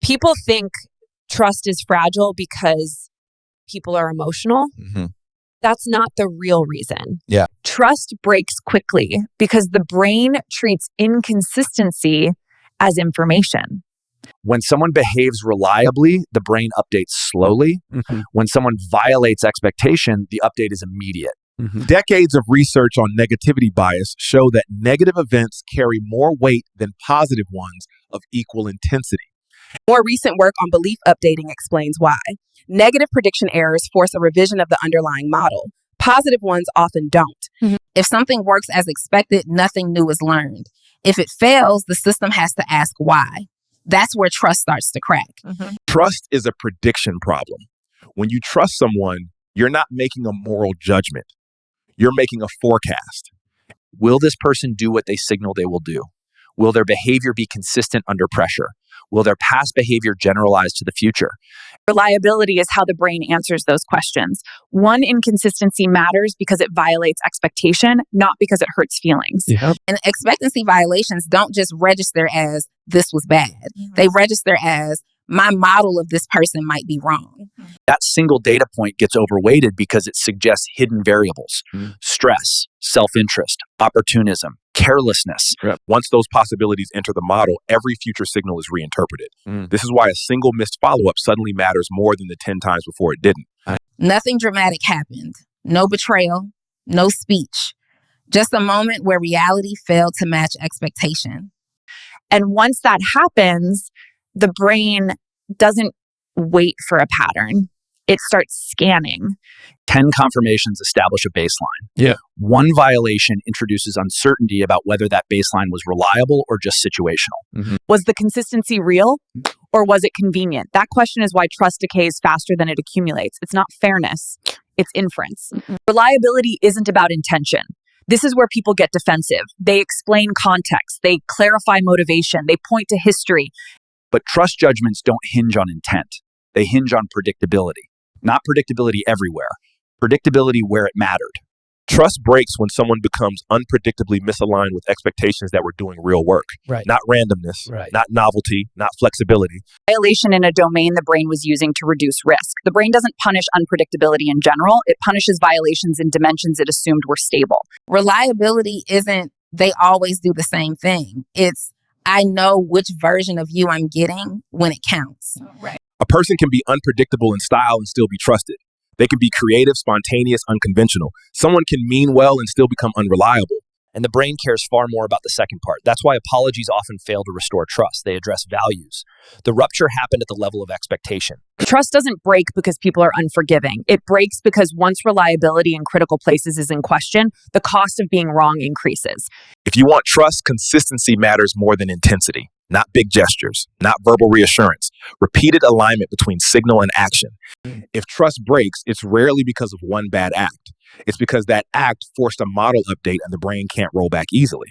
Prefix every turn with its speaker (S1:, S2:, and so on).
S1: People think trust is fragile because people are emotional.
S2: Mm-hmm.
S1: That's not the real reason.
S2: Yeah.
S1: Trust breaks quickly because the brain treats inconsistency as information.
S3: When someone behaves reliably, the brain updates slowly.
S2: Mm-hmm.
S3: When someone violates expectation, the update is immediate.
S2: Mm-hmm. Decades of research on negativity bias show that negative events carry more weight than positive ones of equal intensity.
S4: More recent work on belief updating explains why. Negative prediction errors force a revision of the underlying model. Positive ones often don't.
S1: Mm-hmm.
S4: If something works as expected, nothing new is learned. If it fails, the system has to ask why. That's where trust starts to crack.
S1: Mm-hmm.
S2: Trust is a prediction problem. When you trust someone, you're not making a moral judgment. You're making a forecast.
S3: Will this person do what they signal they will do? Will their behavior be consistent under pressure? Will their past behavior generalize to the future?
S1: Reliability is how the brain answers those questions. One inconsistency matters because it violates expectation, not because it hurts feelings.
S2: Yeah.
S4: And expectancy violations don't just register as this was bad.
S1: Mm-hmm.
S4: They register as my model of this person might be wrong.
S3: That single data point gets overweighted because it suggests hidden variables, stress, self-interest, opportunism, carelessness.
S2: Once those possibilities enter the model, every future signal is reinterpreted. This is why a single missed follow-up suddenly matters more than the 10 times before it didn't.
S4: Nothing dramatic happened. No betrayal, no speech. Just a moment where reality failed to match expectation.
S1: And once that happens, the brain doesn't wait for a pattern. It starts scanning.
S3: 10 confirmations establish a baseline.
S2: Yeah.
S3: One violation introduces uncertainty about whether that baseline was reliable or just situational.
S2: Mm-hmm.
S1: Was the consistency real or was it convenient? That question is why trust decays faster than it accumulates. It's not fairness, it's inference. Reliability isn't about intention. This is where people get defensive. They explain context, they clarify motivation, they point to history.
S3: But trust judgments don't hinge on intent. They hinge on predictability. Not predictability everywhere. Predictability where it mattered.
S2: Trust breaks when someone becomes unpredictably misaligned with expectations that were doing real work.
S3: Right.
S2: Not randomness,
S3: Right.
S2: not novelty, not flexibility.
S1: Violation in a domain the brain was using to reduce risk. The brain doesn't punish unpredictability in general. It punishes violations in dimensions it assumed were stable.
S4: Reliability isn't they always do the same thing. It's I know which version of you I'm getting when it counts.
S1: Right.
S2: A person can be unpredictable in style and still be trusted. They can be creative, spontaneous, unconventional. Someone can mean well and still become unreliable.
S3: And the brain cares far more about the second part. That's why apologies often fail to restore trust. They address values. The rupture happened at the level of expectation.
S1: Trust doesn't break because people are unforgiving. It breaks because once reliability in critical places is in question, the cost of being wrong increases.
S2: If you want trust, consistency matters more than intensity. Not big gestures, not verbal reassurance. Repeated alignment between signal and action. If trust breaks, it's rarely because of one bad act. It's because that act forced a model update and the brain can't roll back easily.